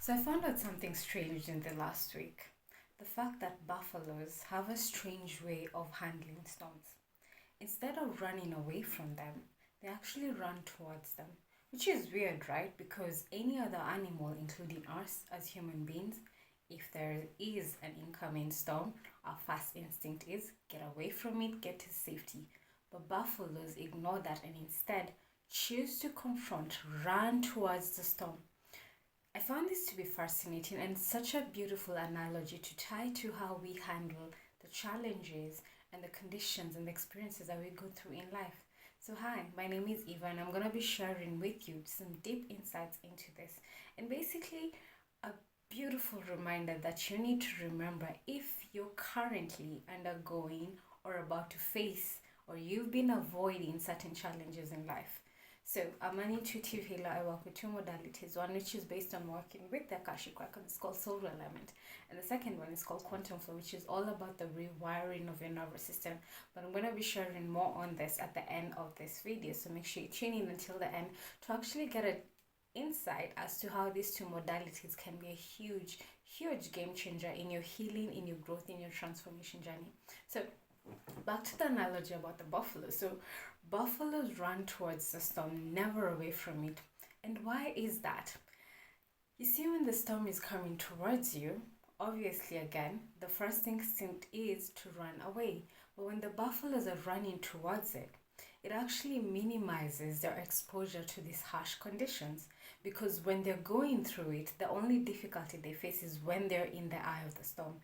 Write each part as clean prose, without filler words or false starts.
So I found out something strange in the last week. The fact that buffaloes have a strange way of handling storms. Instead of running away from them, they actually run towards them. Which is weird, right? Because any other animal, including us as human beings, if there is an incoming storm, our first instinct is get away from it, get to safety. But buffaloes ignore that and instead choose to confront, run towards the storm. I found this to be fascinating and such a beautiful analogy to tie to how we handle the challenges and the conditions and the experiences that we go through in life. So, hi, my name is Eva, and I'm going to be sharing with you some deep insights into this and basically a beautiful reminder that you need to remember if you're currently undergoing or about to face or you've been avoiding certain challenges in life. So I'm an intuitive healer. I work with two modalities. One which is based on working with the Akashic records. It's called soul alignment. And the second one is called quantum flow, which is all about the rewiring of your nervous system. But I'm going to be sharing more on this at the end of this video. So make sure you tune in until the end to actually get an insight as to how these two modalities can be a huge, huge game changer in your healing, in your growth, in your transformation journey. So back to the analogy about the buffalo. So buffaloes run towards the storm, never away from it. And why is that? You see, when the storm is coming towards you, obviously, again, the first instinct is to run away. But when the buffaloes are running towards it, it actually minimizes their exposure to these harsh conditions, because when they're going through it, the only difficulty they face is when they're in the eye of the storm.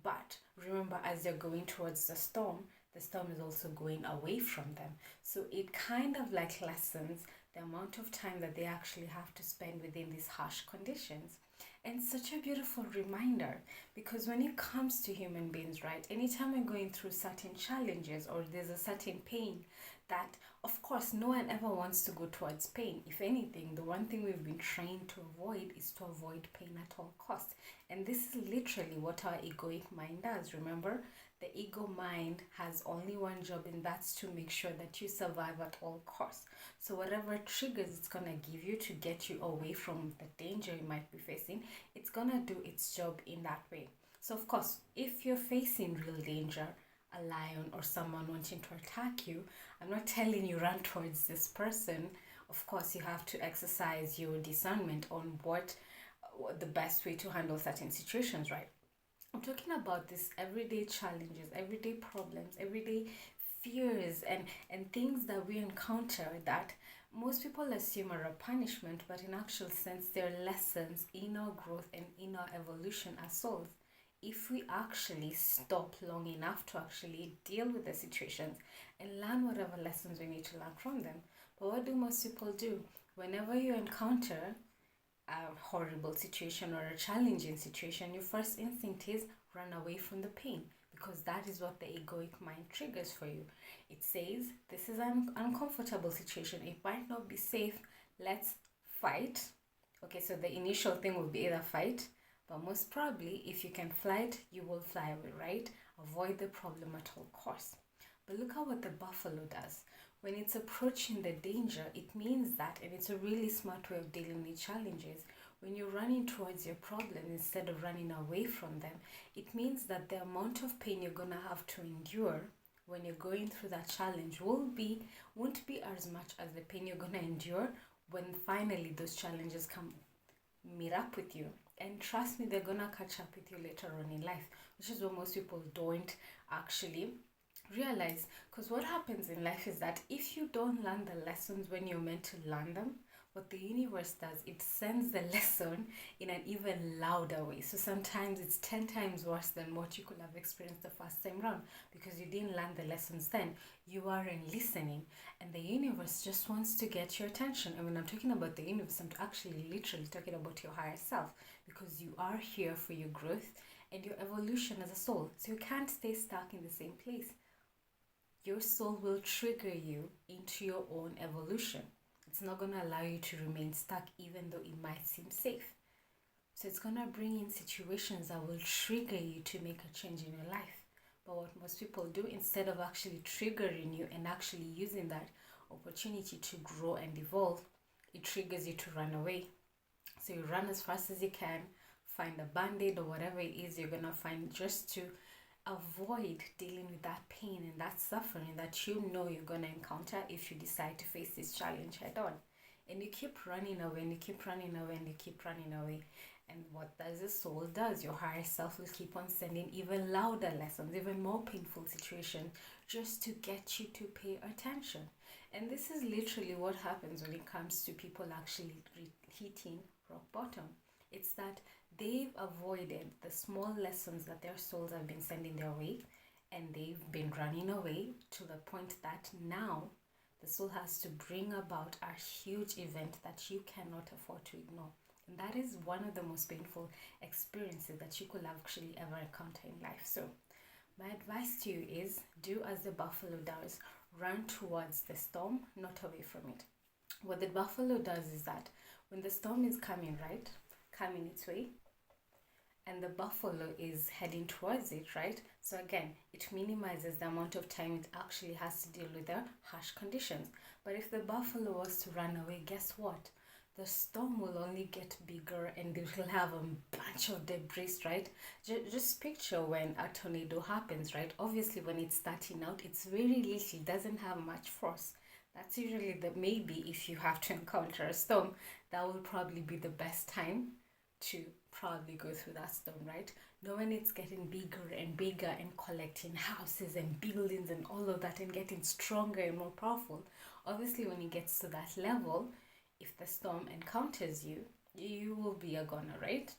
But remember, as they're going towards the storm is also going away from them. So it kind of like lessens the amount of time that they actually have to spend within these harsh conditions. And such a beautiful reminder, because when it comes to human beings, right, anytime we're going through certain challenges or there's a certain pain, that of course no one ever wants to go towards pain. If anything, the one thing we've been trained to avoid is to avoid pain at all costs. And this is literally what our egoic mind does. Remember, the ego mind has only one job, and that's to make sure that you survive at all costs. So whatever triggers it's gonna give you to get you away from the danger you might be facing, it's gonna do its job in that way. So of course, if you're facing real danger, a lion or someone wanting to attack you, I'm not telling you run towards this person. Of course, you have to exercise your discernment on what the best way to handle certain situations, right? I'm talking about this everyday challenges, everyday problems, everyday fears and things that we encounter that most people assume are a punishment, but in actual sense, they're lessons in our growth and in our evolution as souls. If we actually stop long enough to actually deal with the situations and learn whatever lessons we need to learn from them. But what do most people do? Whenever you encounter a horrible situation or a challenging situation, your first instinct is run away from the pain, because that is what the egoic mind triggers for you. It says, this is an uncomfortable situation, it might not be safe, let's fight. Okay, so the initial thing will be either fight, but most probably if you can flight, you will fly away, right? Avoid the problem at all costs. But look at what the buffalo does. When it's approaching the danger, it means that, and it's a really smart way of dealing with challenges, when you're running towards your problem instead of running away from them, it means that the amount of pain you're gonna have to endure when you're going through that challenge won't be as much as the pain you're gonna endure when finally those challenges come meet up with you. And trust me, they're gonna catch up with you later on in life, which is what most people don't actually realize. Because what happens in life is that if you don't learn the lessons when you're meant to learn them, what the universe does, it sends the lesson in an even louder way. So sometimes it's 10 times worse than what you could have experienced the first time round, because you didn't learn the lessons then. You aren't listening, and the universe just wants to get your attention. And when I'm talking about the universe, I'm actually literally talking about your higher self, because you are here for your growth and your evolution as a soul. So you can't stay stuck in the same place. Your soul will trigger you into your own evolution. It's not going to allow you to remain stuck, even though it might seem safe. So it's going to bring in situations that will trigger you to make a change in your life. But what most people do, instead of actually triggering you and actually using that opportunity to grow and evolve, it triggers you to run away. So you run as fast as you can, find a band-aid or whatever it is you're gonna find, just to avoid dealing with that pain and that suffering that you know you're gonna encounter if you decide to face this challenge head on. And you keep running away, and you keep running away, and you keep running away. And what does the soul does? Your higher self will keep on sending even louder lessons, even more painful situations, just to get you to pay attention. And this is literally what happens when it comes to people actually hitting rock bottom. It's that they've avoided the small lessons that their souls have been sending their way, and they've been running away to the point that now the soul has to bring about a huge event that you cannot afford to ignore. And that is one of the most painful experiences that you could actually ever encounter in life. So my advice to you is, do as the buffalo does. Run towards the storm, not away from it. What the buffalo does is that when the storm is coming its way, and the buffalo is heading towards it, right? So again, it minimizes the amount of time it actually has to deal with the harsh conditions. But if the buffalo was to run away, guess what? The storm will only get bigger, and it will have a bunch of debris, right? Just picture when a tornado happens, right? Obviously, when it's starting out, it's very little, it doesn't have much force. That's usually maybe if you have to encounter a storm, that will probably be the best time to probably go through that storm, right? Now when it's getting bigger and bigger and collecting houses and buildings and all of that and getting stronger and more powerful, obviously when it gets to that level, if the storm encounters you, you will be a goner, right?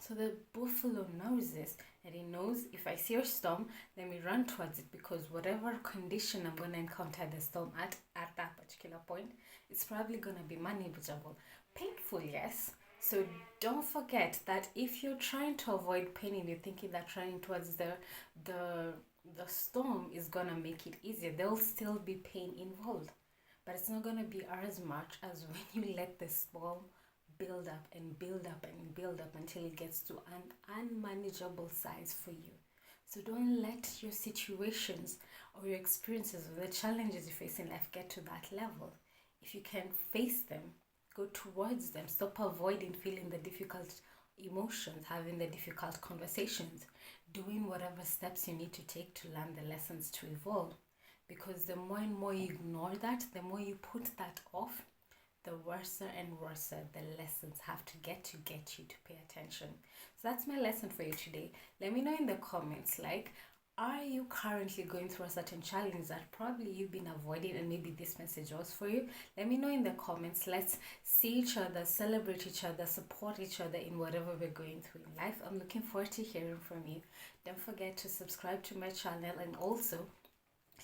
So the buffalo knows this, and he knows, if I see a storm, let me run towards it, because whatever condition I'm going to encounter the storm at that particular point, it's probably going to be manageable. Painful, yes. So don't forget that if you're trying to avoid pain and you're thinking that running towards the storm is going to make it easier, there'll still be pain involved. But it's not going to be as much as when you let the storm build up and build up and build up until it gets to an unmanageable size for you. So don't let your situations or your experiences or the challenges you face in life get to that level. If you can face them, go towards them. Stop avoiding feeling the difficult emotions, having the difficult conversations, doing whatever steps you need to take to learn the lessons to evolve. Because the more and more you ignore that, the more you put that off, the worse and worse the lessons have to get you to pay attention. So that's my lesson for you today. Let me know in the comments, like, are you currently going through a certain challenge that probably you've been avoiding, and maybe this message was for you? Let me know in the comments. Let's see each other, celebrate each other, support each other in whatever we're going through in life. I'm looking forward to hearing from you. Don't forget to subscribe to my channel, and also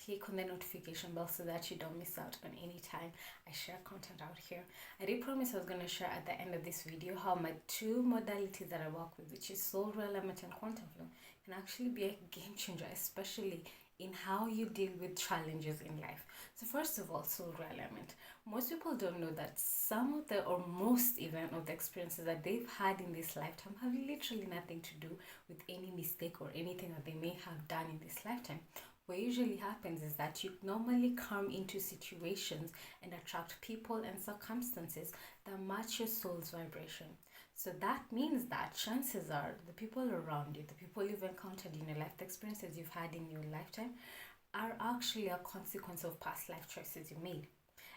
click on the notification bell so that you don't miss out on any time I share content out here. I did promise I was going to share at the end of this video how my two modalities that I work with, which is soul realignment and quantum flow, can actually be a game changer, especially in how you deal with challenges in life. So first of all, soul realignment. Most people don't know that some of the, or most even, of the experiences that they've had in this lifetime have literally nothing to do with any mistake or anything that they may have done in this lifetime. What usually happens is that you normally come into situations and attract people and circumstances that match your soul's vibration. So that means that chances are the people around you, the people you've encountered in your life, the experiences you've had in your lifetime, are actually a consequence of past life choices you made.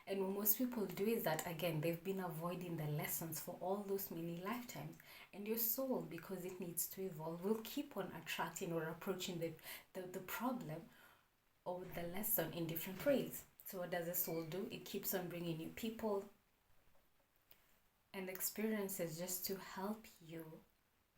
And what most people do is that, again, they've been avoiding the lessons for all those many lifetimes. And your soul, because it needs to evolve, will keep on attracting or approaching the problem or the lesson in different ways. So what does the soul do? It keeps on bringing you people and experiences just to help you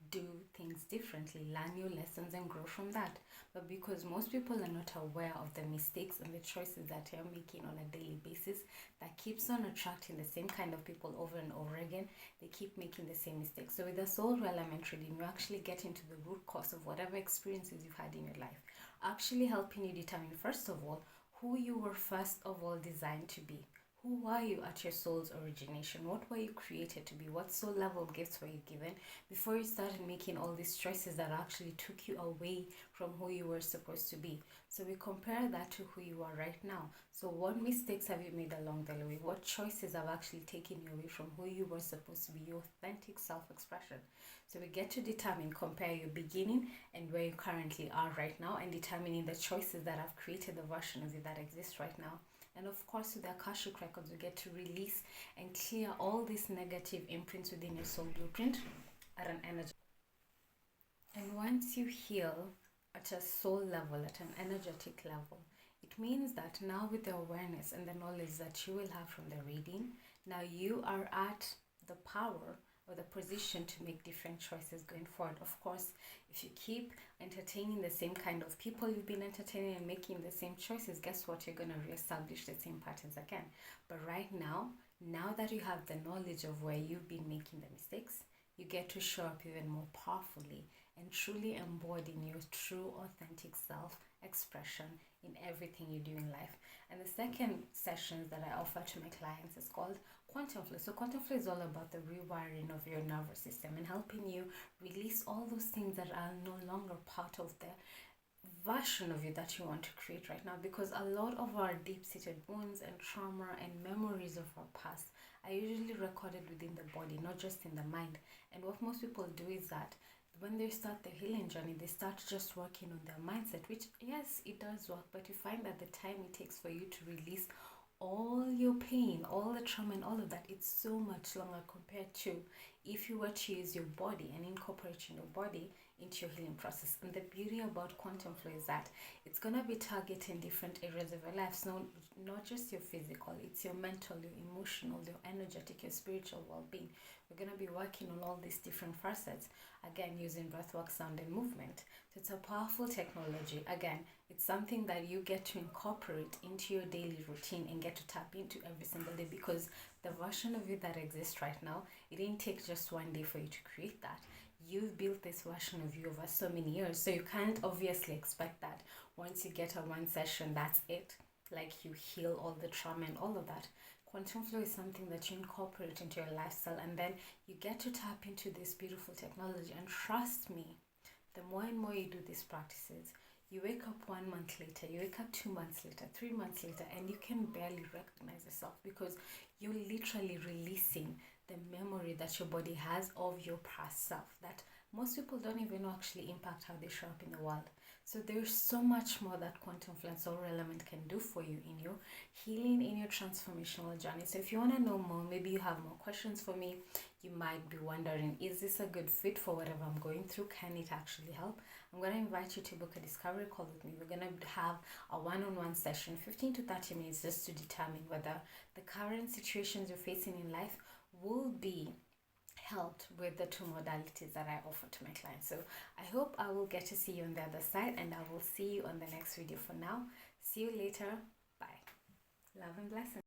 do things differently, learn your lessons and grow from that. But because most people are not aware of the mistakes and the choices that you're making on a daily basis, that keeps on attracting the same kind of people over and over again, they keep making the same mistakes. So with the soul realignment reading, you actually get into the root cause of whatever experiences you've had in your life, actually helping you determine, first of all, who you were first of all designed to be. Who are you at your soul's origination? What were you created to be? What soul level gifts were you given before you started making all these choices that actually took you away from who you were supposed to be? So we compare that to who you are right now. So what mistakes have you made along the way? What choices have actually taken you away from who you were supposed to be, your authentic self-expression? So we get to determine, compare your beginning and where you currently are right now, and determining the choices that have created the version of you that exists right now. And of course, with the Akashic records, we get to release and clear all these negative imprints within your soul blueprint at an energy. And once you heal at a soul level, at an energetic level, it means that now with the awareness and the knowledge that you will have from the reading, now you are at the power or the position to make different choices going forward. Of course, if you keep entertaining the same kind of people you've been entertaining and making the same choices, guess what? You're going to reestablish the same patterns again. But right now that you have the knowledge of where you've been making the mistakes, you get to show up even more powerfully and truly embodying your true authentic self expression in everything you do in life. And the second sessions that I offer to my clients is called quantum flow. So quantum flow is all about the rewiring of your nervous system and helping you release all those things that are no longer part of the version of you that you want to create right now, because a lot of our deep-seated wounds and trauma and memories of our past are usually recorded within the body, not just in the mind. And what most people do is that when they start their healing journey, they start just working on their mindset, which yes, it does work, but you find that the time it takes for you to release all your pain, all the trauma and all of that, it's so much longer compared to if you were to use your body and incorporate your body into your healing process. And the beauty about quantum flow is that it's going to be targeting different areas of your life. So not just your physical, it's your mental, your emotional, your energetic, your spiritual well-being. We're going to be working on all these different facets, again using breathwork, sound and movement. So it's a powerful technology. Again, it's something that you get to incorporate into your daily routine and get to tap into every single day, because the version of you that exists right now, it didn't take just one day for you to create that. You've built this version of you over so many years, so you can't obviously expect that once you get a one session, that's it, like you heal all the trauma and all of that. Quantum flow is something that you incorporate into your lifestyle, and then you get to tap into this beautiful technology. And trust me, the more and more you do these practices, you wake up 1 month later, you wake up 2 months later, 3 months later, and you can barely recognize yourself, because you're literally releasing the memory that your body has of your past self that most people don't even know actually impact how they show up in the world. So there's so much more that quantum flow and soul element can do for you in your healing, in your transformational journey. So if you want to know more, maybe you have more questions for me, you might be wondering, is this a good fit for whatever I'm going through? Can it actually help? I'm going to invite you to book a discovery call with me. We're going to have a one-on-one session, 15 to 30 minutes, just to determine whether the current situations you're facing in life will be helped with the two modalities that I offer to my clients. So I hope I will get to see you on the other side, and I will see you on the next video. For now, see you later. Bye. Love and blessings.